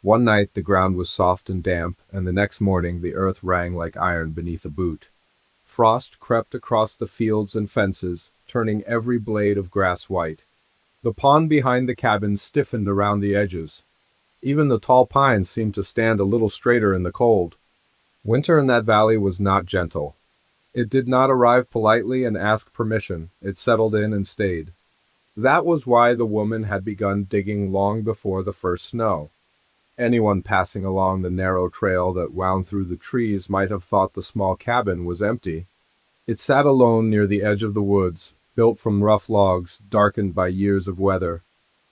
One night the ground was soft and damp, and the next morning the earth rang like iron beneath a boot. Frost crept across the fields and fences, turning every blade of grass white. The pond behind the cabin stiffened around the edges. Even the tall pines seemed to stand a little straighter in the cold. Winter in that valley was not gentle. It did not arrive politely and ask permission. It settled in and stayed. That was why the woman had begun digging long before the first snow. Anyone passing along the narrow trail that wound through the trees might have thought the small cabin was empty. It sat alone near the edge of the woods, built from rough logs, darkened by years of weather.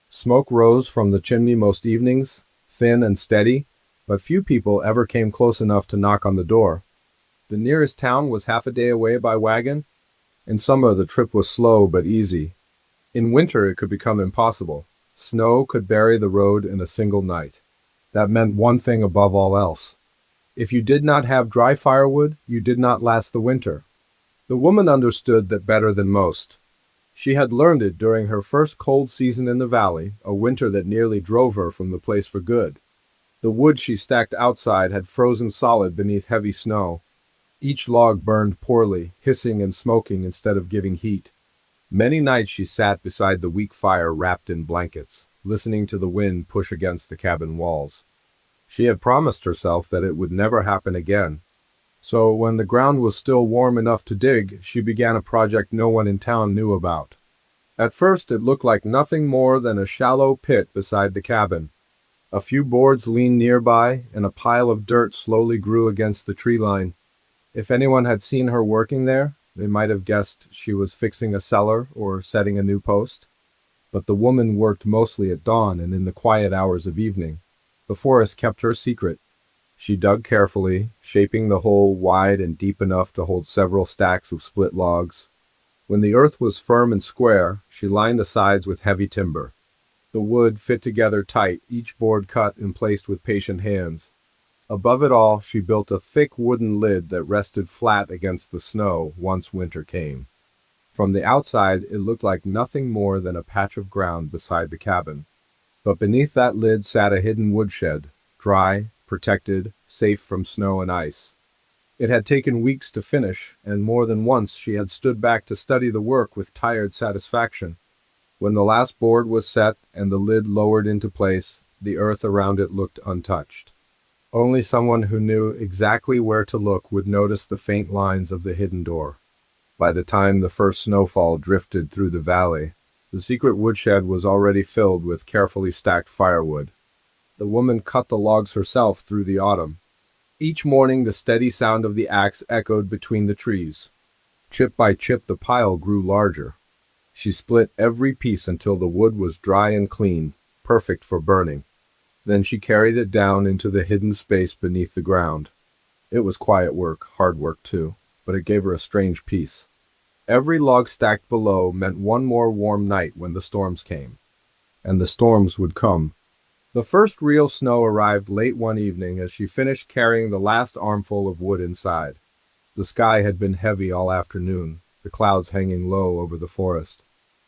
Smoke rose from the chimney most evenings, thin and steady, but few people ever came close enough to knock on the door. The nearest town was half a day away by wagon. In summer the trip was slow but easy. In winter it could become impossible. Snow could bury the road in a single night. That meant one thing above all else. If you did not have dry firewood, you did not last the winter. The woman understood that better than most. She had learned it during her first cold season in the valley, a winter that nearly drove her from the place for good. The wood she stacked outside had frozen solid beneath heavy snow. Each log burned poorly, hissing and smoking instead of giving heat. Many nights she sat beside the weak fire wrapped in blankets, listening to the wind push against the cabin walls. She had promised herself that it would never happen again. So when the ground was still warm enough to dig, she began a project no one in town knew about. At first it looked like nothing more than a shallow pit beside the cabin. A few boards leaned nearby, and a pile of dirt slowly grew against the tree line. If anyone had seen her working there, they might have guessed she was fixing a cellar or setting a new post. But the woman worked mostly at dawn and in the quiet hours of evening. The forest kept her secret. She dug carefully, shaping the hole wide and deep enough to hold several stacks of split logs. When the earth was firm and square, she lined the sides with heavy timber. The wood fit together tight, each board cut and placed with patient hands. Above it all, she built a thick wooden lid that rested flat against the snow once winter came. From the outside, it looked like nothing more than a patch of ground beside the cabin. But beneath that lid sat a hidden woodshed, dry, protected, safe from snow and ice. It had taken weeks to finish, and more than once she had stood back to study the work with tired satisfaction. When the last board was set and the lid lowered into place, the earth around it looked untouched. Only someone who knew exactly where to look would notice the faint lines of the hidden door. By the time the first snowfall drifted through the valley, the secret woodshed was already filled with carefully stacked firewood. The woman cut the logs herself through the autumn. Each morning the steady sound of the axe echoed between the trees. Chip by chip the pile grew larger. She split every piece until the wood was dry and clean, perfect for burning. Then she carried it down into the hidden space beneath the ground. It was quiet work, hard work too, but it gave her a strange peace. Every log stacked below meant one more warm night when the storms came. And the storms would come. The first real snow arrived late one evening as she finished carrying the last armful of wood inside. The sky had been heavy all afternoon, the clouds hanging low over the forest.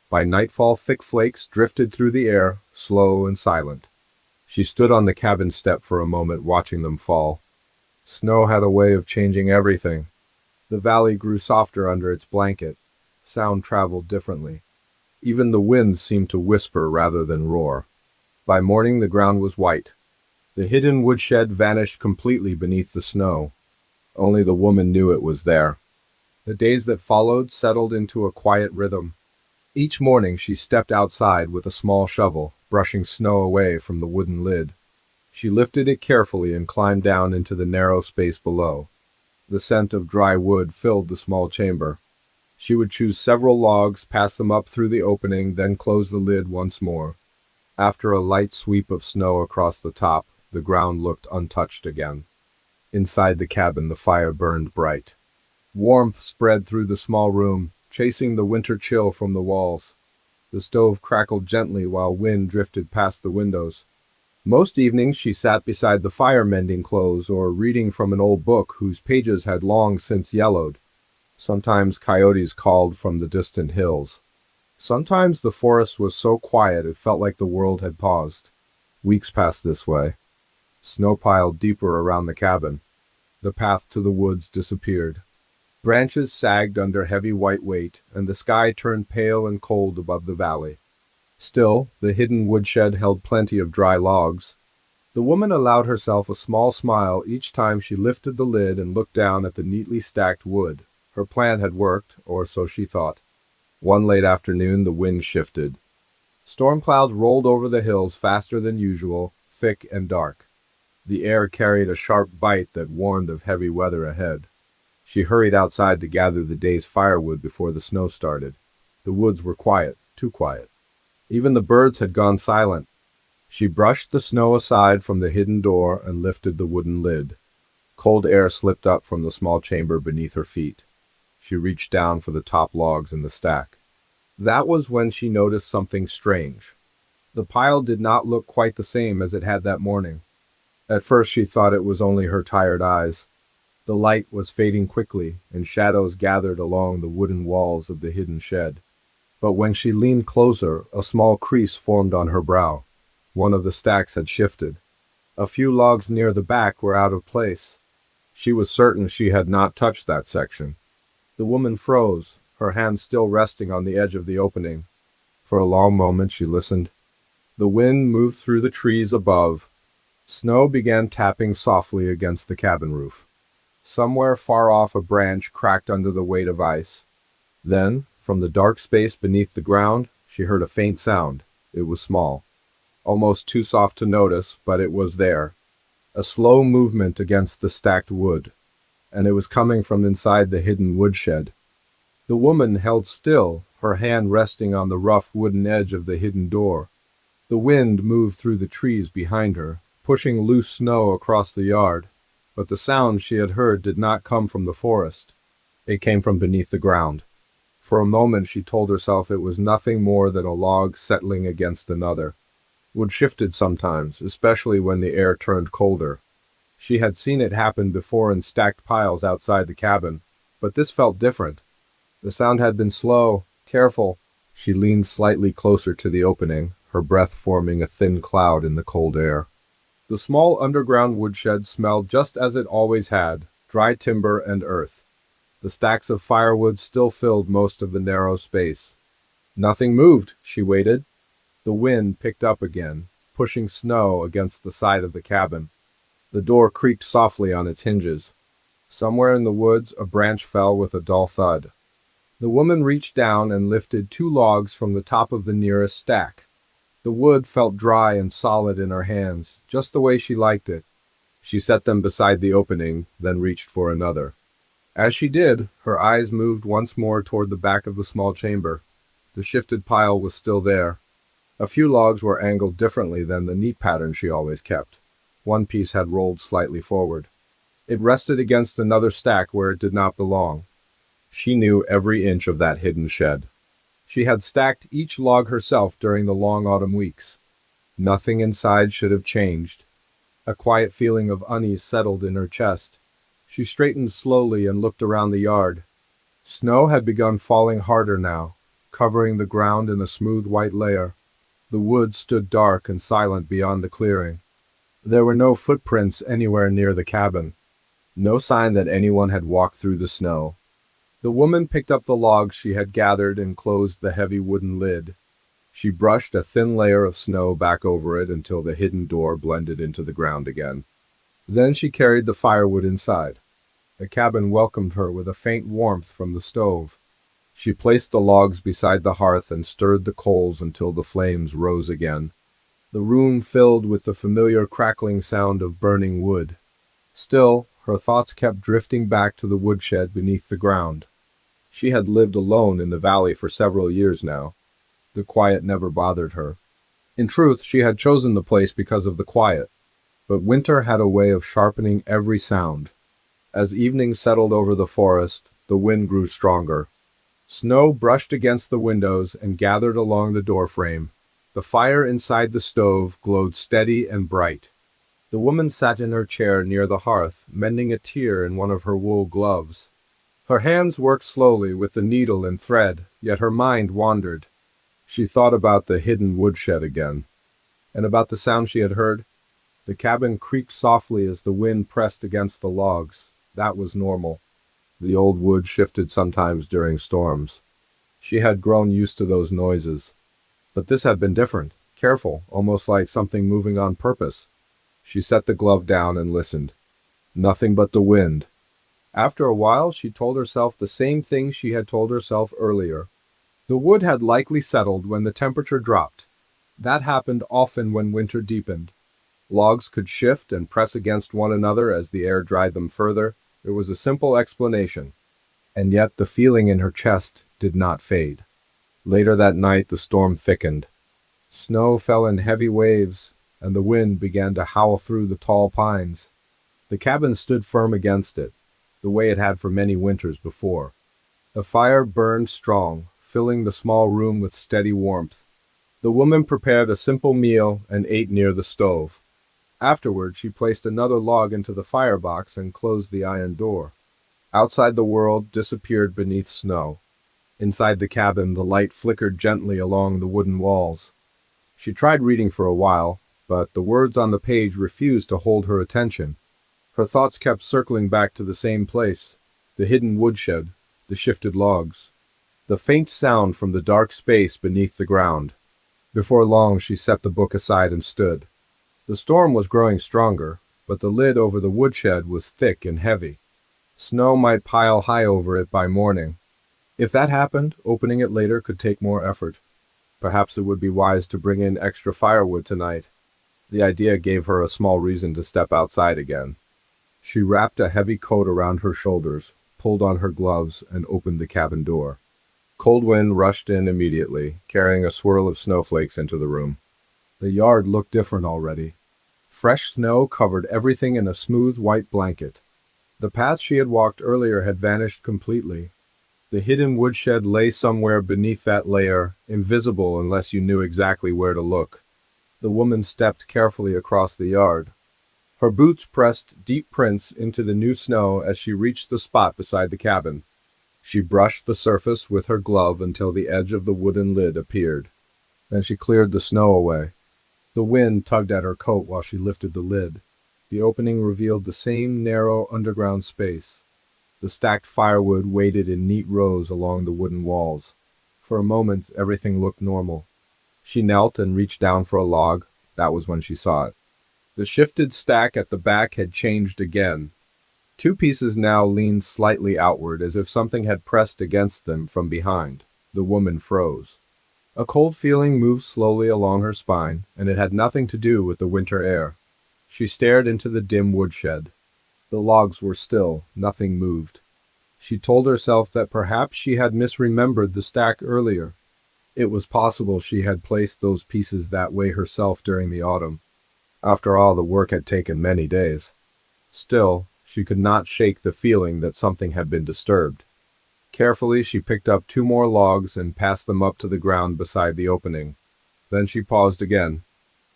By nightfall thick flakes drifted through the air, slow and silent. She stood on the cabin step for a moment watching them fall. Snow had a way of changing everything. The valley grew softer under its blanket. Sound traveled differently. Even the wind seemed to whisper rather than roar. By morning the ground was white. The hidden woodshed vanished completely beneath the snow. Only the woman knew it was there. The days that followed settled into a quiet rhythm. Each morning she stepped outside with a small shovel, brushing snow away from the wooden lid. She lifted it carefully and climbed down into the narrow space below. The scent of dry wood filled the small chamber. She would choose several logs, pass them up through the opening, then close the lid once more. After a light sweep of snow across the top, the ground looked untouched again. Inside the cabin the fire burned bright. Warmth spread through the small room, chasing the winter chill from the walls. The stove crackled gently while wind drifted past the windows. Most evenings she sat beside the fire mending clothes or reading from an old book whose pages had long since yellowed. Sometimes coyotes called from the distant hills. Sometimes the forest was so quiet it felt like the world had paused. Weeks passed this way. Snow piled deeper around the cabin. The path to the woods disappeared. Branches sagged under heavy white weight, and the sky turned pale and cold above the valley. Still, the hidden woodshed held plenty of dry logs. The woman allowed herself a small smile each time she lifted the lid and looked down at the neatly stacked wood. Her plan had worked, or so she thought. One late afternoon, the wind shifted. Storm clouds rolled over the hills faster than usual, thick and dark. The air carried a sharp bite that warned of heavy weather ahead. She hurried outside to gather the day's firewood before the snow started. The woods were quiet, too quiet. Even the birds had gone silent. She brushed the snow aside from the hidden door and lifted the wooden lid. Cold air slipped up from the small chamber beneath her feet. She reached down for the top logs in the stack. That was when she noticed something strange. The pile did not look quite the same as it had that morning. At first she thought it was only her tired eyes. The light was fading quickly, and shadows gathered along the wooden walls of the hidden shed. But when she leaned closer, a small crease formed on her brow. One of the stacks had shifted. A few logs near the back were out of place. She was certain she had not touched that section. The woman froze, her hands still resting on the edge of the opening. For a long moment she listened. The wind moved through the trees above. Snow began tapping softly against the cabin roof. Somewhere far off a branch cracked under the weight of ice. Then, from the dark space beneath the ground, she heard a faint sound. It was small. Almost too soft to notice, but it was there. A slow movement against the stacked wood. And it was coming from inside the hidden woodshed. The woman held still, her hand resting on the rough wooden edge of the hidden door. The wind moved through the trees behind her, pushing loose snow across the yard. But the sound she had heard did not come from the forest. It came from beneath the ground. For a moment she told herself it was nothing more than a log settling against another. Wood shifted sometimes, especially when the air turned colder. She had seen it happen before in stacked piles outside the cabin, but this felt different. The sound had been slow, careful. She leaned slightly closer to the opening, her breath forming a thin cloud in the cold air. The small underground woodshed smelled just as it always had, dry timber and earth. The stacks of firewood still filled most of the narrow space. Nothing moved, she waited. The wind picked up again, pushing snow against the side of the cabin. The door creaked softly on its hinges. Somewhere in the woods, a branch fell with a dull thud. The woman reached down and lifted 2 logs from the top of the nearest stack. The wood felt dry and solid in her hands, just the way she liked it. She set them beside the opening, then reached for another. As she did, her eyes moved once more toward the back of the small chamber. The shifted pile was still there. A few logs were angled differently than the neat pattern she always kept. One piece had rolled slightly forward. It rested against another stack where it did not belong. She knew every inch of that hidden shed. She had stacked each log herself during the long autumn weeks. Nothing inside should have changed. A quiet feeling of unease settled in her chest. She straightened slowly and looked around the yard. Snow had begun falling harder now, covering the ground in a smooth white layer. The woods stood dark and silent beyond the clearing. There were no footprints anywhere near the cabin. No sign that anyone had walked through the snow. The woman picked up the logs she had gathered and closed the heavy wooden lid. She brushed a thin layer of snow back over it until the hidden door blended into the ground again. Then she carried the firewood inside. The cabin welcomed her with a faint warmth from the stove. She placed the logs beside the hearth and stirred the coals until the flames rose again. The room filled with the familiar crackling sound of burning wood. Still, her thoughts kept drifting back to the woodshed beneath the ground. She had lived alone in the valley for several years now. The quiet never bothered her. In truth, she had chosen the place because of the quiet. But winter had a way of sharpening every sound. As evening settled over the forest, the wind grew stronger. Snow brushed against the windows and gathered along the doorframe. The fire inside the stove glowed steady and bright. The woman sat in her chair near the hearth, mending a tear in one of her wool gloves. Her hands worked slowly with the needle and thread, yet her mind wandered. She thought about the hidden woodshed again. And about the sound she had heard, the cabin creaked softly as the wind pressed against the logs. That was normal. The old wood shifted sometimes during storms. She had grown used to those noises. But this had been different, careful, almost like something moving on purpose. She set the glove down and listened. Nothing but the wind. After a while, she told herself the same thing she had told herself earlier. The wood had likely settled when the temperature dropped. That happened often when winter deepened. Logs could shift and press against one another as the air dried them further. It was a simple explanation. And yet the feeling in her chest did not fade. Later that night, the storm thickened. Snow fell in heavy waves, and the wind began to howl through the tall pines. The cabin stood firm against it, the way it had for many winters before. The fire burned strong, filling the small room with steady warmth. The woman prepared a simple meal and ate near the stove. Afterward, she placed another log into the firebox and closed the iron door. Outside, the world disappeared beneath snow. Inside the cabin, the light flickered gently along the wooden walls. She tried reading for a while, but the words on the page refused to hold her attention. Her thoughts kept circling back to the same place, the hidden woodshed, the shifted logs, the faint sound from the dark space beneath the ground. Before long, she set the book aside and stood. The storm was growing stronger, but the lid over the woodshed was thick and heavy. Snow might pile high over it by morning. If that happened, opening it later could take more effort. Perhaps it would be wise to bring in extra firewood tonight. The idea gave her a small reason to step outside again. She wrapped a heavy coat around her shoulders, pulled on her gloves, and opened the cabin door. Cold wind rushed in immediately, carrying a swirl of snowflakes into the room. The yard looked different already. Fresh snow covered everything in a smooth white blanket. The path she had walked earlier had vanished completely. The hidden woodshed lay somewhere beneath that layer, invisible unless you knew exactly where to look. The woman stepped carefully across the yard. Her boots pressed deep prints into the new snow as she reached the spot beside the cabin. She brushed the surface with her glove until the edge of the wooden lid appeared. Then she cleared the snow away. The wind tugged at her coat while she lifted the lid. The opening revealed the same narrow underground space. The stacked firewood waited in neat rows along the wooden walls. For a moment, everything looked normal. She knelt and reached down for a log. That was when she saw it. The shifted stack at the back had changed again. Two pieces now leaned slightly outward, as if something had pressed against them from behind. The woman froze. A cold feeling moved slowly along her spine, and it had nothing to do with the winter air. She stared into the dim woodshed. The logs were still, nothing moved. She told herself that perhaps she had misremembered the stack earlier. It was possible she had placed those pieces that way herself during the autumn. After all, the work had taken many days. Still, she could not shake the feeling that something had been disturbed. Carefully, she picked up 2 more logs and passed them up to the ground beside the opening. Then she paused again.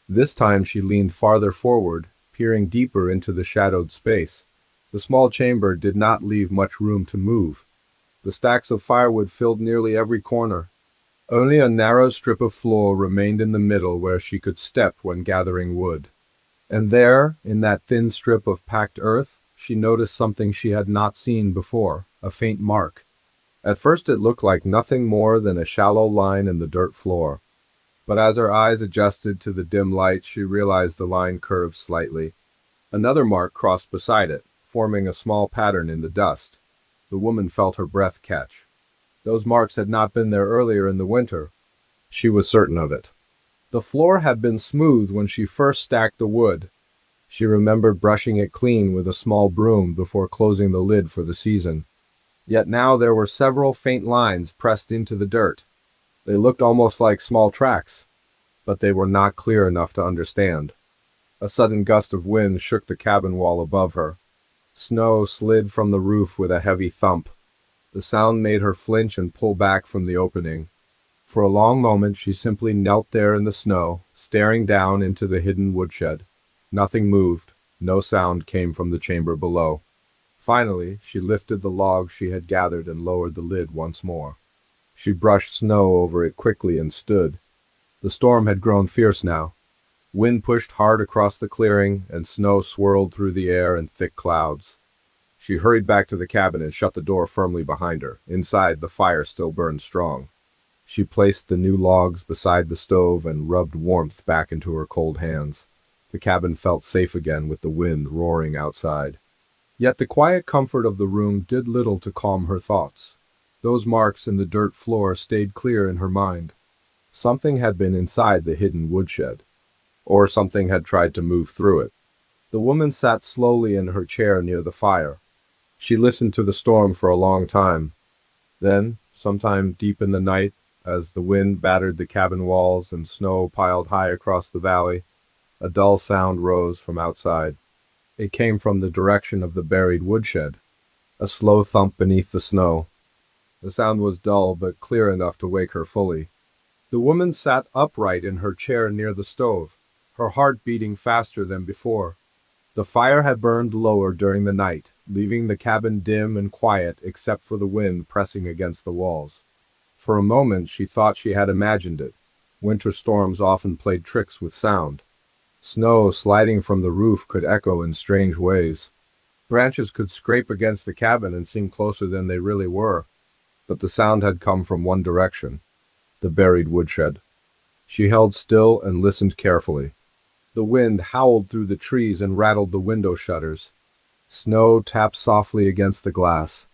This time she leaned farther forward, peering deeper into the shadowed space. The small chamber did not leave much room to move. The stacks of firewood filled nearly every corner. Only a narrow strip of floor remained in the middle where she could step when gathering wood. And there, in that thin strip of packed earth, she noticed something she had not seen before, a faint mark. At first it looked like nothing more than a shallow line in the dirt floor. But as her eyes adjusted to the dim light, she realized the line curved slightly. Another mark crossed beside it, forming a small pattern in the dust. The woman felt her breath catch. Those marks had not been there earlier in the winter. She was certain of it. The floor had been smooth when she first stacked the wood. She remembered brushing it clean with a small broom before closing the lid for the season. Yet now there were several faint lines pressed into the dirt. They looked almost like small tracks, but they were not clear enough to understand. A sudden gust of wind shook the cabin wall above her. Snow slid from the roof with a heavy thump. The sound made her flinch and pull back from the opening. For a long moment she simply knelt there in the snow, staring down into the hidden woodshed. Nothing moved. No sound came from the chamber below. Finally, she lifted the log she had gathered and lowered the lid once more. She brushed snow over it quickly and stood. The storm had grown fierce now. Wind pushed hard across the clearing, and snow swirled through the air in thick clouds. She hurried back to the cabin and shut the door firmly behind her. Inside, the fire still burned strong. She placed the new logs beside the stove and rubbed warmth back into her cold hands. The cabin felt safe again with the wind roaring outside. Yet the quiet comfort of the room did little to calm her thoughts. Those marks in the dirt floor stayed clear in her mind. Something had been inside the hidden woodshed, or something had tried to move through it. The woman sat slowly in her chair near the fire. She listened to the storm for a long time. Then, sometime deep in the night, as the wind battered the cabin walls and snow piled high across the valley, a dull sound rose from outside. It came from the direction of the buried woodshed, a slow thump beneath the snow. The sound was dull but clear enough to wake her fully. The woman sat upright in her chair near the stove, her heart beating faster than before. The fire had burned lower during the night, leaving the cabin dim and quiet except for the wind pressing against the walls. For a moment she thought she had imagined it. Winter storms often played tricks with sound. Snow sliding from the roof could echo in strange ways. Branches could scrape against the cabin and seem closer than they really were. But the sound had come from one direction, the buried woodshed. She held still and listened carefully. The wind howled through the trees and rattled the window shutters. Snow tapped softly against the glass.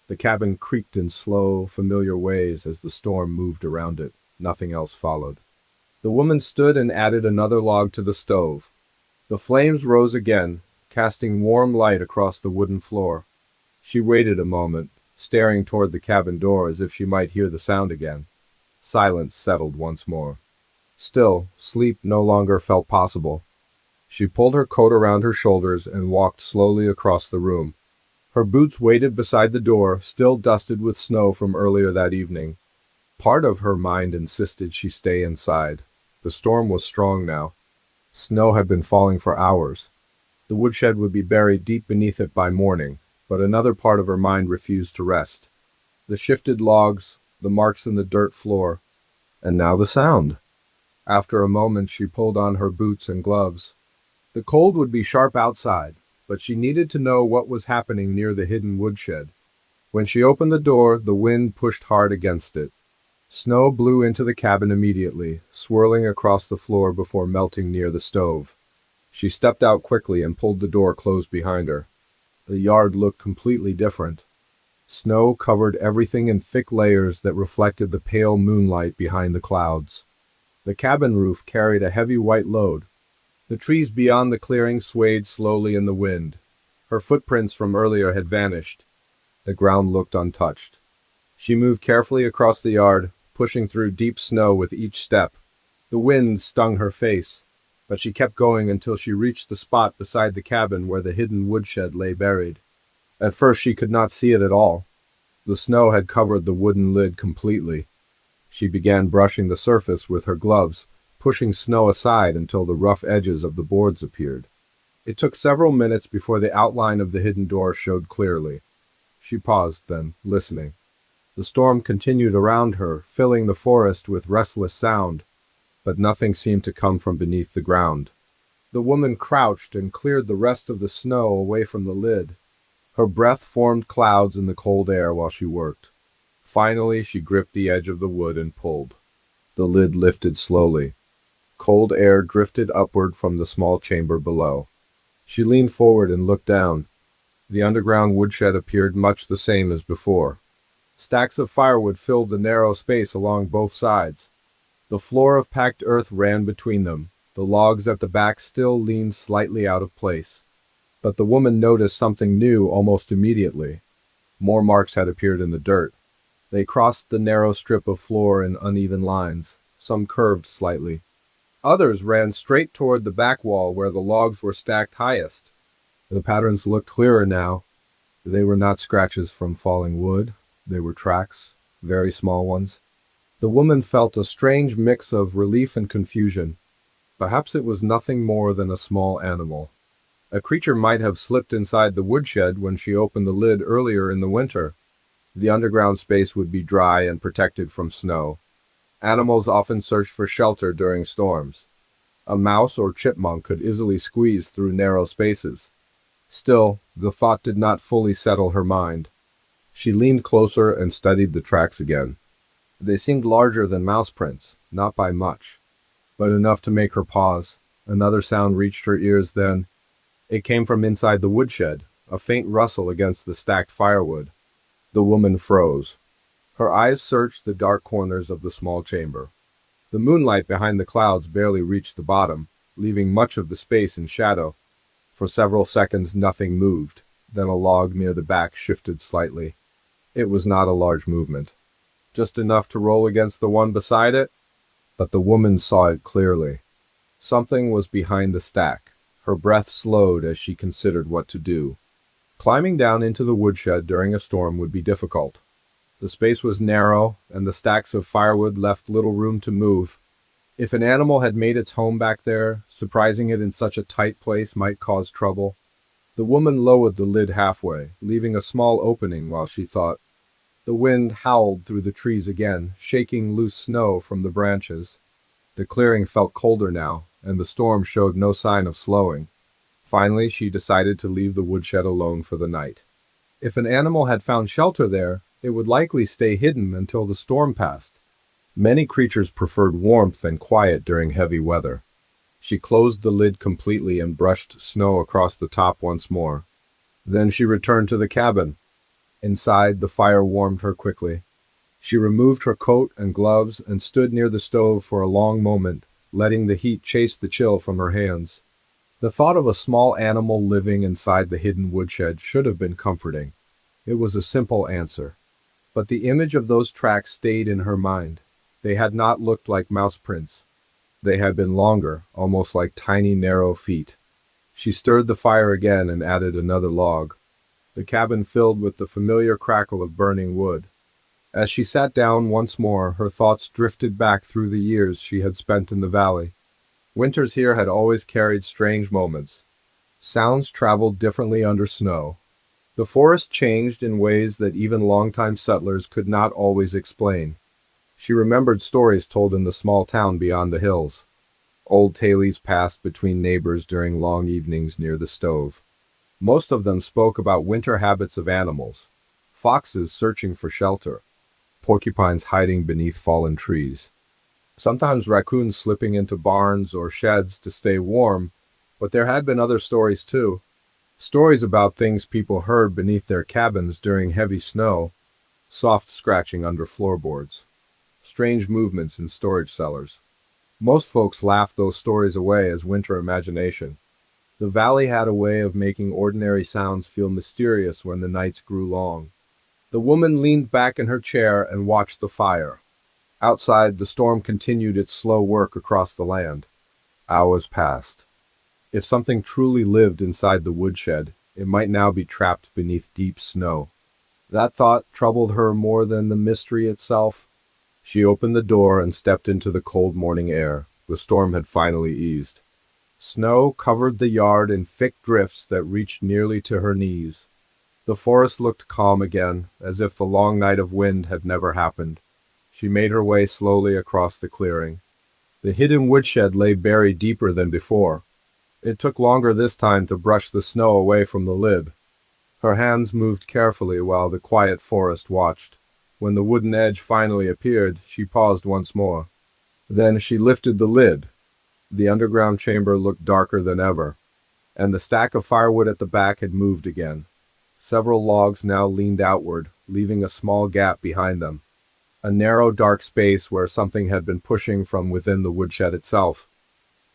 The cabin creaked in slow, familiar ways as the storm moved around it. Nothing else followed. The woman stood and added another log to the stove. The flames rose again, casting warm light across the wooden floor. She waited a moment, staring toward the cabin door as if she might hear the sound again. Silence settled once more. Still, sleep no longer felt possible. She pulled her coat around her shoulders and walked slowly across the room. Her boots waited beside the door, still dusted with snow from earlier that evening. Part of her mind insisted she stay inside. The storm was strong now. Snow had been falling for hours. The woodshed would be buried deep beneath it by morning, but another part of her mind refused to rest. The shifted logs, the marks in the dirt floor, and now the sound. After a moment she pulled on her boots and gloves. The cold would be sharp outside, but she needed to know what was happening near the hidden woodshed. When she opened the door, the wind pushed hard against it. Snow blew into the cabin immediately, swirling across the floor before melting near the stove. She stepped out quickly and pulled the door closed behind her. The yard looked completely different. Snow covered everything in thick layers that reflected the pale moonlight behind the clouds. The cabin roof carried a heavy white load. The trees beyond the clearing swayed slowly in the wind. Her footprints from earlier had vanished. The ground looked untouched. She moved carefully across the yard, pushing through deep snow with each step. The wind stung her face, but she kept going until she reached the spot beside the cabin where the hidden woodshed lay buried. At first she could not see it at all. The snow had covered the wooden lid completely. She began brushing the surface with her gloves, pushing snow aside until the rough edges of the boards appeared. It took several minutes before the outline of the hidden door showed clearly. She paused then, listening. The storm continued around her, filling the forest with restless sound, but nothing seemed to come from beneath the ground. The woman crouched and cleared the rest of the snow away from the lid. Her breath formed clouds in the cold air while she worked. Finally, she gripped the edge of the wood and pulled. The lid lifted slowly. Cold air drifted upward from the small chamber below. She leaned forward and looked down. The underground woodshed appeared much the same as before. Stacks of firewood filled the narrow space along both sides. The floor of packed earth ran between them. The logs at the back still leaned slightly out of place. But the woman noticed something new almost immediately. More marks had appeared in the dirt. They crossed the narrow strip of floor in uneven lines. Some curved slightly. Others ran straight toward the back wall where the logs were stacked highest. The patterns looked clearer now. They were not scratches from falling wood. They were tracks, very small ones. The woman felt a strange mix of relief and confusion. Perhaps it was nothing more than a small animal. A creature might have slipped inside the woodshed when she opened the lid earlier in the winter. The underground space would be dry and protected from snow. Animals often searched for shelter during storms. A mouse or chipmunk could easily squeeze through narrow spaces. Still, the thought did not fully settle her mind. She leaned closer and studied the tracks again. They seemed larger than mouse prints, not by much, but enough to make her pause. Another sound reached her ears then. It came from inside the woodshed, a faint rustle against the stacked firewood. The woman froze. Her eyes searched the dark corners of the small chamber. The moonlight behind the clouds barely reached the bottom, leaving much of the space in shadow. For several seconds nothing moved, then a log near the back shifted slightly. It was not a large movement, just enough to roll against the one beside it, but the woman saw it clearly. Something was behind the stack. Her breath slowed as she considered what to do. Climbing down into the woodshed during a storm would be difficult. The space was narrow, and the stacks of firewood left little room to move. If an animal had made its home back there, surprising it in such a tight place might cause trouble. The woman lowered the lid halfway, leaving a small opening while she thought. The wind howled through the trees again, shaking loose snow from the branches. The clearing felt colder now, and the storm showed no sign of slowing. Finally, she decided to leave the woodshed alone for the night. If an animal had found shelter there, it would likely stay hidden until the storm passed. Many creatures preferred warmth and quiet during heavy weather. She closed the lid completely and brushed snow across the top once more. Then she returned to the cabin. Inside, the fire warmed her quickly. She removed her coat and gloves and stood near the stove for a long moment, letting the heat chase the chill from her hands. The thought of a small animal living inside the hidden woodshed should have been comforting. It was a simple answer. But the image of those tracks stayed in her mind. They had not looked like mouse prints. They had been longer, almost like tiny narrow feet. She stirred the fire again and added another log. The cabin filled with the familiar crackle of burning wood. As she sat down once more, her thoughts drifted back through the years she had spent in the valley. Winters here had always carried strange moments. Sounds traveled differently under snow. The forest changed in ways that even longtime settlers could not always explain. She remembered stories told in the small town beyond the hills. Old tales passed between neighbors during long evenings near the stove. Most of them spoke about winter habits of animals. Foxes searching for shelter. Porcupines hiding beneath fallen trees. Sometimes raccoons slipping into barns or sheds to stay warm, but there had been other stories too. Stories about things people heard beneath their cabins during heavy snow. Soft scratching under floorboards. Strange movements in storage cellars. Most folks laughed those stories away as winter imagination. The valley had a way of making ordinary sounds feel mysterious when the nights grew long. The woman leaned back in her chair and watched the fire. Outside, the storm continued its slow work across the land. Hours passed. If something truly lived inside the woodshed, it might now be trapped beneath deep snow. That thought troubled her more than the mystery itself. She opened the door and stepped into the cold morning air. The storm had finally eased. Snow covered the yard in thick drifts that reached nearly to her knees. The forest looked calm again, as if the long night of wind had never happened. She made her way slowly across the clearing. The hidden woodshed lay buried deeper than before. It took longer this time to brush the snow away from the lid. Her hands moved carefully while the quiet forest watched. When the wooden edge finally appeared, she paused once more. Then she lifted the lid. The underground chamber looked darker than ever, and the stack of firewood at the back had moved again. Several logs now leaned outward, leaving a small gap behind them. A narrow, dark space where something had been pushing from within the woodshed itself.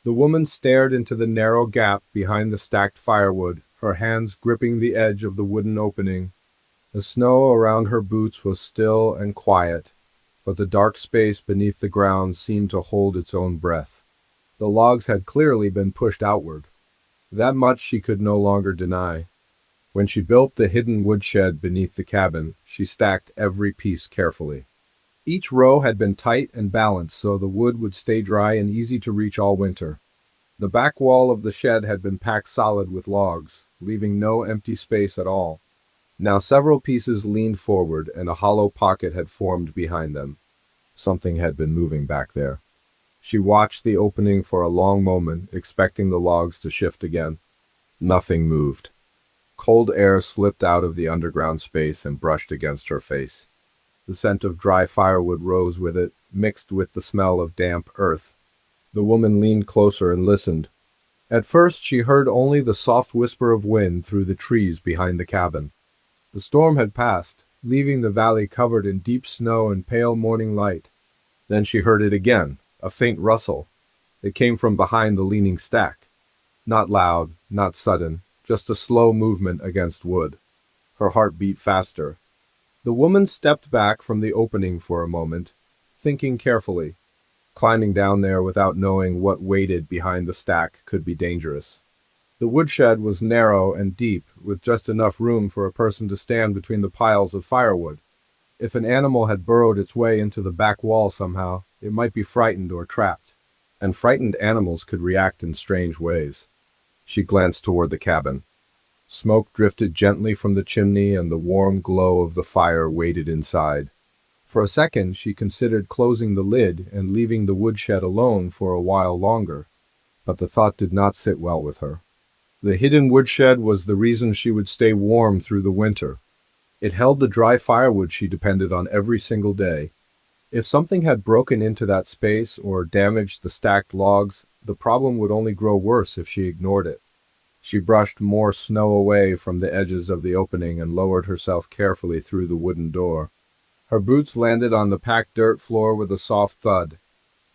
The woman stared into the narrow gap behind the stacked firewood, her hands gripping the edge of the wooden opening. The snow around her boots was still and quiet, but the dark space beneath the ground seemed to hold its own breath. The logs had clearly been pushed outward. That much she could no longer deny. When she built the hidden woodshed beneath the cabin, she stacked every piece carefully. Each row had been tight and balanced so the wood would stay dry and easy to reach all winter. The back wall of the shed had been packed solid with logs, leaving no empty space at all. Now several pieces leaned forward and a hollow pocket had formed behind them. Something had been moving back there. She watched the opening for a long moment, expecting the logs to shift again. Nothing moved. Cold air slipped out of the underground space and brushed against her face. The scent of dry firewood rose with it, mixed with the smell of damp earth. The woman leaned closer and listened. At first she heard only the soft whisper of wind through the trees behind the cabin. The storm had passed, leaving the valley covered in deep snow and pale morning light. Then she heard it again, a faint rustle. It came from behind the leaning stack. Not loud, not sudden, just a slow movement against wood. Her heart beat faster. The woman stepped back from the opening for a moment, thinking carefully. Climbing down there without knowing what waited behind the stack could be dangerous. The woodshed was narrow and deep, with just enough room for a person to stand between the piles of firewood. If an animal had burrowed its way into the back wall somehow, it might be frightened or trapped. And frightened animals could react in strange ways. She glanced toward the cabin. Smoke drifted gently from the chimney and the warm glow of the fire waited inside. For a second she considered closing the lid and leaving the woodshed alone for a while longer, but the thought did not sit well with her. The hidden woodshed was the reason she would stay warm through the winter. It held the dry firewood she depended on every single day. If something had broken into that space or damaged the stacked logs, the problem would only grow worse if she ignored it. She brushed more snow away from the edges of the opening and lowered herself carefully through the wooden door. Her boots landed on the packed dirt floor with a soft thud.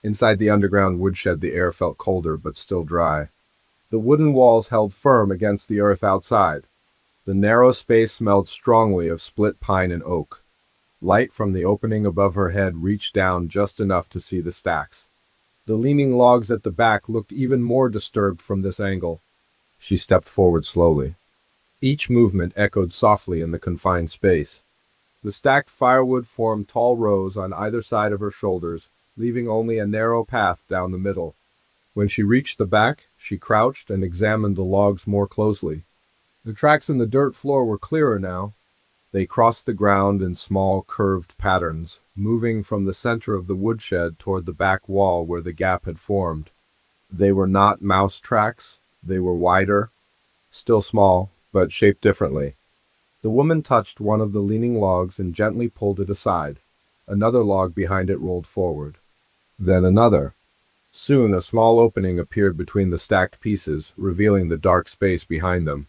Inside the underground woodshed the air felt colder but still dry. The wooden walls held firm against the earth outside. The narrow space smelled strongly of split pine and oak. Light from the opening above her head reached down just enough to see the stacks. The leaning logs at the back looked even more disturbed from this angle. She stepped forward slowly. Each movement echoed softly in the confined space. The stacked firewood formed tall rows on either side of her shoulders, leaving only a narrow path down the middle. When she reached the back, she crouched and examined the logs more closely. The tracks in the dirt floor were clearer now. They crossed the ground in small curved patterns, moving from the center of the woodshed toward the back wall where the gap had formed. They were not mouse tracks. They were wider, still small, but shaped differently. The woman touched one of the leaning logs and gently pulled it aside. Another log behind it rolled forward. Then another. Soon a small opening appeared between the stacked pieces, revealing the dark space behind them.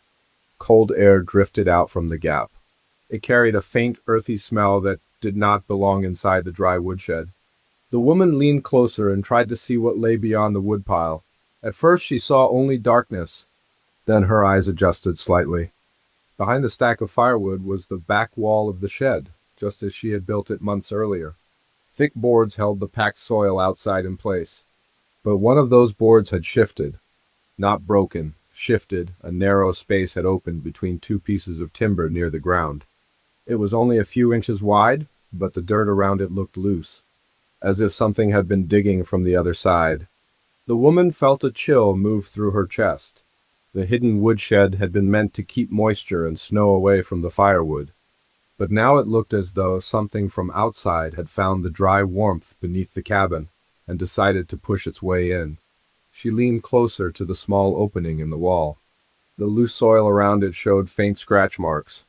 Cold air drifted out from the gap. It carried a faint, earthy smell that did not belong inside the dry woodshed. The woman leaned closer and tried to see what lay beyond the woodpile. At first she saw only darkness. Then her eyes adjusted slightly. Behind the stack of firewood was the back wall of the shed, just as she had built it months earlier. Thick boards held the packed soil outside in place. But one of those boards had shifted. Not broken, shifted. A narrow space had opened between two pieces of timber near the ground. It was only a few inches wide, but the dirt around it looked loose, as if something had been digging from the other side. The woman felt a chill move through her chest. The hidden woodshed had been meant to keep moisture and snow away from the firewood. But now it looked as though something from outside had found the dry warmth beneath the cabin and decided to push its way in. She leaned closer to the small opening in the wall. The loose soil around it showed faint scratch marks.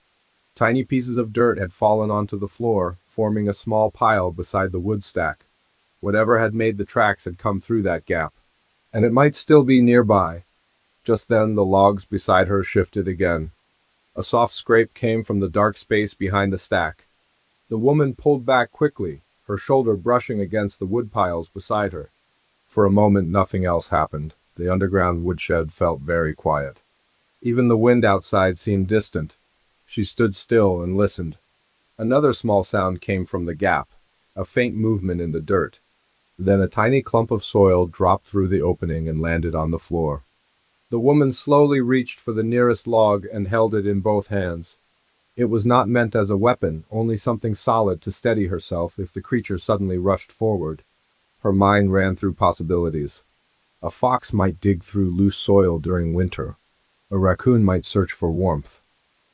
Tiny pieces of dirt had fallen onto the floor, forming a small pile beside the wood stack. Whatever had made the tracks had come through that gap, and it might still be nearby. Just then the logs beside her shifted again. A soft scrape came from the dark space behind the stack. The woman pulled back quickly, her shoulder brushing against the wood piles beside her. For a moment nothing else happened. The underground woodshed felt very quiet. Even the wind outside seemed distant. She stood still and listened. Another small sound came from the gap, a faint movement in the dirt. Then a tiny clump of soil dropped through the opening and landed on the floor. The woman slowly reached for the nearest log and held it in both hands. It was not meant as a weapon, only something solid to steady herself if the creature suddenly rushed forward. Her mind ran through possibilities. A fox might dig through loose soil during winter. A raccoon might search for warmth.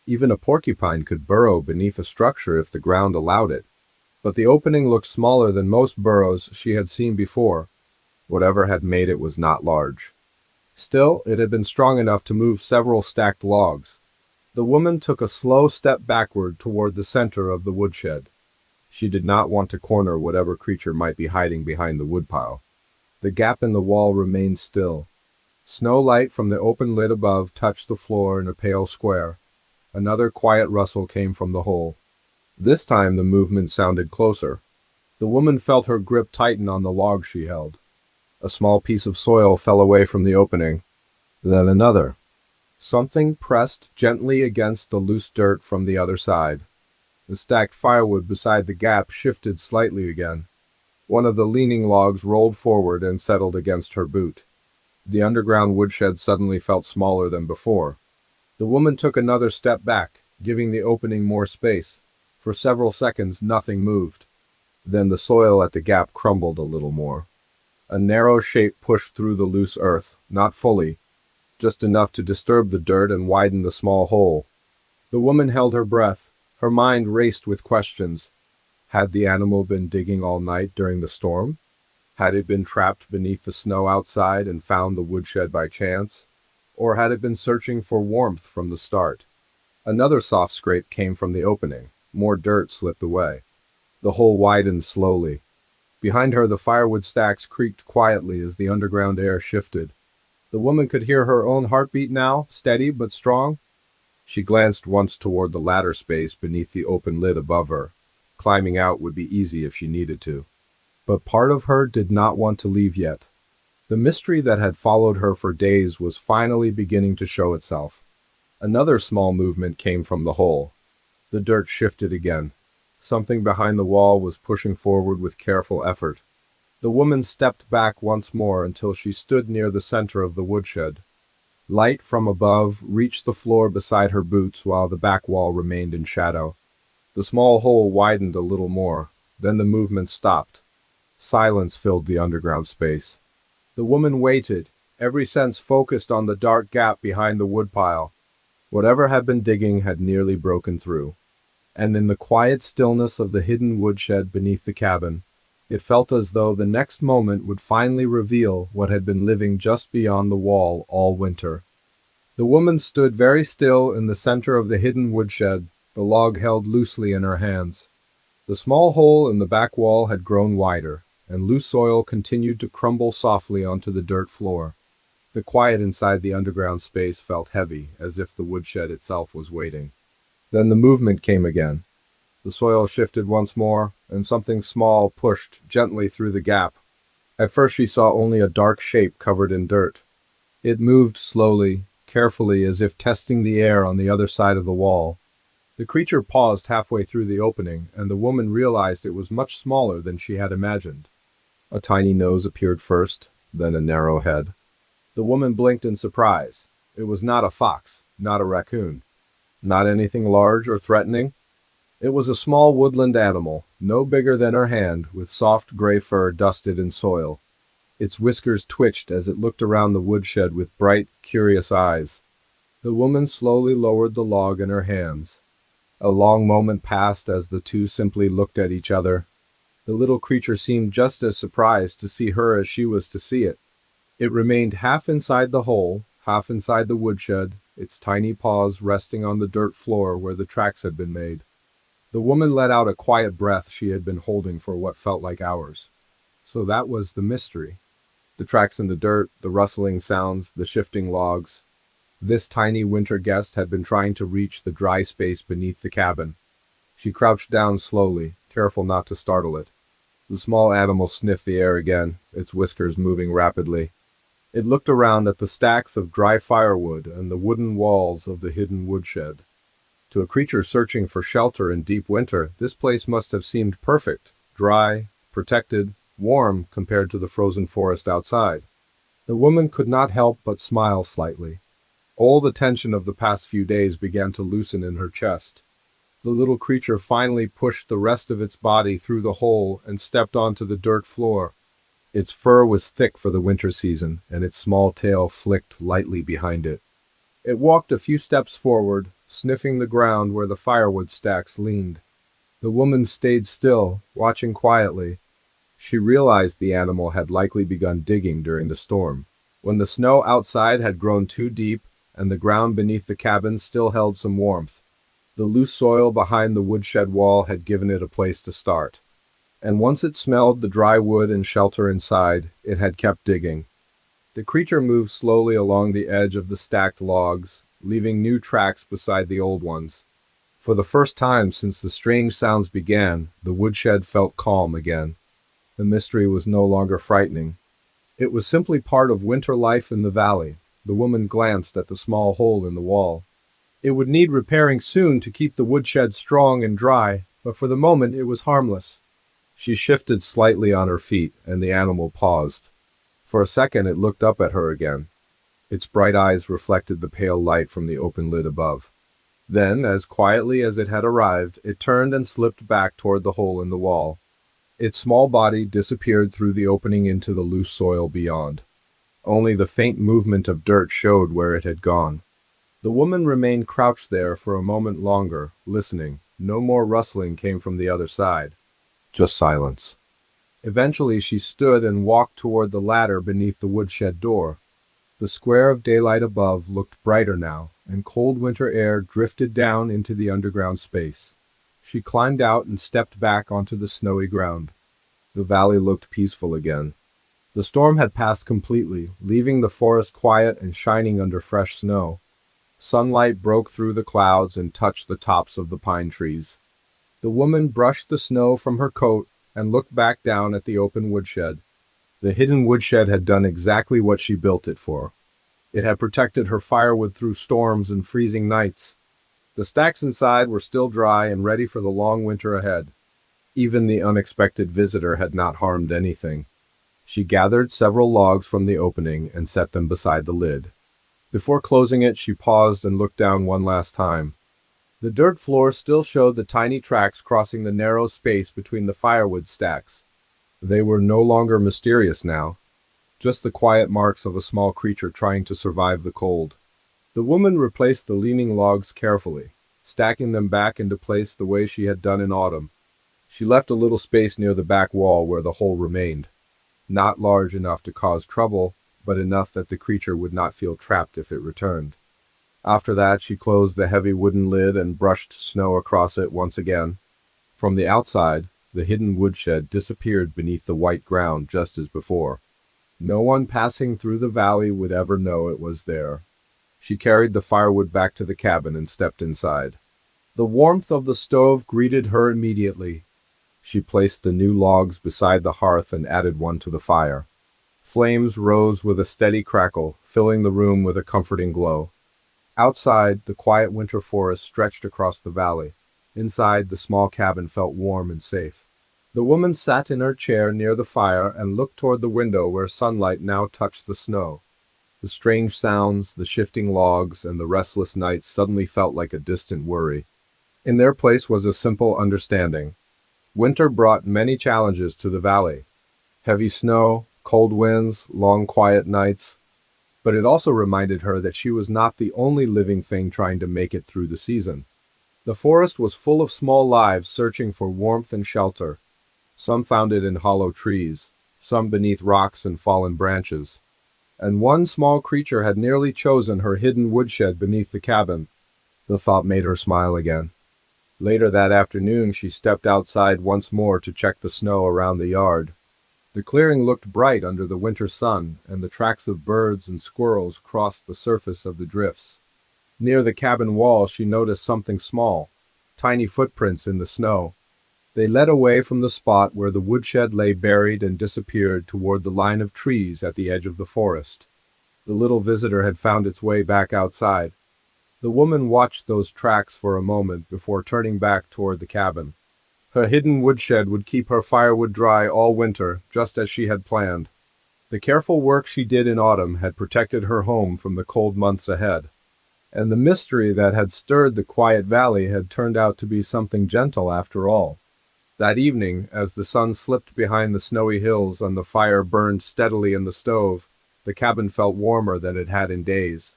Even a porcupine could burrow beneath a structure if the ground allowed it. But the opening looked smaller than most burrows she had seen before. Whatever had made it was not large. Still, it had been strong enough to move several stacked logs. The woman took a slow step backward toward the center of the woodshed. She did not want to corner whatever creature might be hiding behind the woodpile. The gap in the wall remained still. Snow light from the open lid above touched the floor in a pale square. Another quiet rustle came from the hole. This time the movement sounded closer. The woman felt her grip tighten on the log she held. A small piece of soil fell away from the opening. Then another. Something pressed gently against the loose dirt from the other side. The stacked firewood beside the gap shifted slightly again. One of the leaning logs rolled forward and settled against her boot. The underground woodshed suddenly felt smaller than before. The woman took another step back, giving the opening more space. For several seconds nothing moved. Then the soil at the gap crumbled a little more. A narrow shape pushed through the loose earth, not fully, just enough to disturb the dirt and widen the small hole. The woman held her breath. Her mind raced with questions. Had the animal been digging all night during the storm? Had it been trapped beneath the snow outside and found the woodshed by chance? Or had it been searching for warmth from the start? Another soft scrape came from the opening. More dirt slipped away. The hole widened slowly. Behind her, the firewood stacks creaked quietly as the underground air shifted. The woman could hear her own heartbeat now, steady but strong. She glanced once toward the ladder space beneath the open lid above her. Climbing out would be easy if she needed to. But part of her did not want to leave yet. The mystery that had followed her for days was finally beginning to show itself. Another small movement came from the hole. The dirt shifted again. Something behind the wall was pushing forward with careful effort. The woman stepped back once more until she stood near the center of the woodshed. Light from above reached the floor beside her boots while the back wall remained in shadow. The small hole widened a little more. Then the movement stopped. Silence filled the underground space. The woman waited, every sense focused on the dark gap behind the woodpile. Whatever had been digging had nearly broken through. And in the quiet stillness of the hidden woodshed beneath the cabin, it felt as though the next moment would finally reveal what had been living just beyond the wall all winter. The woman stood very still in the center of the hidden woodshed, the log held loosely in her hands. The small hole in the back wall had grown wider, and loose soil continued to crumble softly onto the dirt floor. The quiet inside the underground space felt heavy, as if the woodshed itself was waiting. Then the movement came again. The soil shifted once more, and something small pushed gently through the gap. At first she saw only a dark shape covered in dirt. It moved slowly, carefully, as if testing the air on the other side of the wall. The creature paused halfway through the opening, and the woman realized it was much smaller than she had imagined. A tiny nose appeared first, then a narrow head. The woman blinked in surprise. It was not a fox, not a raccoon. Not anything large or threatening. It was a small woodland animal, no bigger than her hand, with soft gray fur dusted in soil. Its whiskers twitched as it looked around the woodshed with bright, curious eyes. The woman slowly lowered the log in her hands. A long moment passed as the two simply looked at each other. The little creature seemed just as surprised to see her as she was to see it. It remained half inside the hole, half inside the woodshed, its tiny paws resting on the dirt floor where the tracks had been made. The woman let out a quiet breath she had been holding for what felt like hours. So that was the mystery. The tracks in the dirt, the rustling sounds, the shifting logs. This tiny winter guest had been trying to reach the dry space beneath the cabin. She crouched down slowly, careful not to startle it. The small animal sniffed the air again, its whiskers moving rapidly. It looked around at the stacks of dry firewood and the wooden walls of the hidden woodshed. To a creature searching for shelter in deep winter, this place must have seemed perfect, dry, protected, warm compared to the frozen forest outside. The woman could not help but smile slightly. All the tension of the past few days began to loosen in her chest. The little creature finally pushed the rest of its body through the hole and stepped onto the dirt floor. Its fur was thick for the winter season, and its small tail flicked lightly behind it. It walked a few steps forward, sniffing the ground where the firewood stacks leaned. The woman stayed still, watching quietly. She realized the animal had likely begun digging during the storm. When the snow outside had grown too deep and the ground beneath the cabin still held some warmth, the loose soil behind the woodshed wall had given it a place to start. And once it smelled the dry wood and shelter inside, it had kept digging. The creature moved slowly along the edge of the stacked logs, leaving new tracks beside the old ones. For the first time since the strange sounds began, the woodshed felt calm again. The mystery was no longer frightening. It was simply part of winter life in the valley. The woman glanced at the small hole in the wall. It would need repairing soon to keep the woodshed strong and dry, but for the moment it was harmless. She shifted slightly on her feet, and the animal paused. For a second it looked up at her again. Its bright eyes reflected the pale light from the open lid above. Then, as quietly as it had arrived, it turned and slipped back toward the hole in the wall. Its small body disappeared through the opening into the loose soil beyond. Only the faint movement of dirt showed where it had gone. The woman remained crouched there for a moment longer, listening. No more rustling came from the other side. Just silence. Eventually she stood and walked toward the ladder beneath the woodshed door. The square of daylight above looked brighter now, and cold winter air drifted down into the underground space. She climbed out and stepped back onto the snowy ground. The valley looked peaceful again. The storm had passed completely, leaving the forest quiet and shining under fresh snow. Sunlight broke through the clouds and touched the tops of the pine trees. The woman brushed the snow from her coat and looked back down at the open woodshed. The hidden woodshed had done exactly what she built it for. It had protected her firewood through storms and freezing nights. The stacks inside were still dry and ready for the long winter ahead. Even the unexpected visitor had not harmed anything. She gathered several logs from the opening and set them beside the lid. Before closing it, she paused and looked down one last time. The dirt floor still showed the tiny tracks crossing the narrow space between the firewood stacks. They were no longer mysterious now, just the quiet marks of a small creature trying to survive the cold. The woman replaced the leaning logs carefully, stacking them back into place the way she had done in autumn. She left a little space near the back wall where the hole remained. Not large enough to cause trouble, but enough that the creature would not feel trapped if it returned. After that, she closed the heavy wooden lid and brushed snow across it once again. From the outside, the hidden woodshed disappeared beneath the white ground just as before. No one passing through the valley would ever know it was there. She carried the firewood back to the cabin and stepped inside. The warmth of the stove greeted her immediately. She placed the new logs beside the hearth and added one to the fire. Flames rose with a steady crackle, filling the room with a comforting glow. Outside, the quiet winter forest stretched across the valley. Inside, the small cabin felt warm and safe. The woman sat in her chair near the fire and looked toward the window where sunlight now touched the snow. The strange sounds, the shifting logs, and the restless nights suddenly felt like a distant worry. In their place was a simple understanding. Winter brought many challenges to the valley. Heavy snow, cold winds, long quiet nights. But it also reminded her that she was not the only living thing trying to make it through the season. The forest was full of small lives searching for warmth and shelter. Some found it in hollow trees, some beneath rocks and fallen branches. And one small creature had nearly chosen her hidden woodshed beneath the cabin. The thought made her smile again. Later that afternoon, she stepped outside once more to check the snow around the yard. The clearing looked bright under the winter sun, and the tracks of birds and squirrels crossed the surface of the drifts. Near the cabin wall, she noticed something small, tiny footprints in the snow. They led away from the spot where the woodshed lay buried and disappeared toward the line of trees at the edge of the forest. The little visitor had found its way back outside. The woman watched those tracks for a moment before turning back toward the cabin. Her hidden woodshed would keep her firewood dry all winter, just as she had planned. The careful work she did in autumn had protected her home from the cold months ahead. And the mystery that had stirred the quiet valley had turned out to be something gentle after all. That evening, as the sun slipped behind the snowy hills and the fire burned steadily in the stove, the cabin felt warmer than it had in days.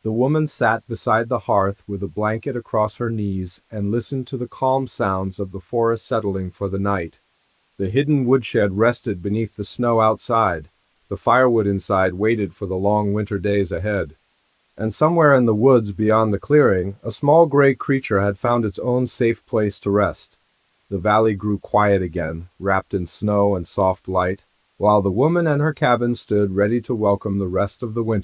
The woman sat beside the hearth with a blanket across her knees and listened to the calm sounds of the forest settling for the night. The hidden woodshed rested beneath the snow outside. The firewood inside waited for the long winter days ahead. And somewhere in the woods beyond the clearing, a small gray creature had found its own safe place to rest. The valley grew quiet again, wrapped in snow and soft light, while the woman and her cabin stood ready to welcome the rest of the winter.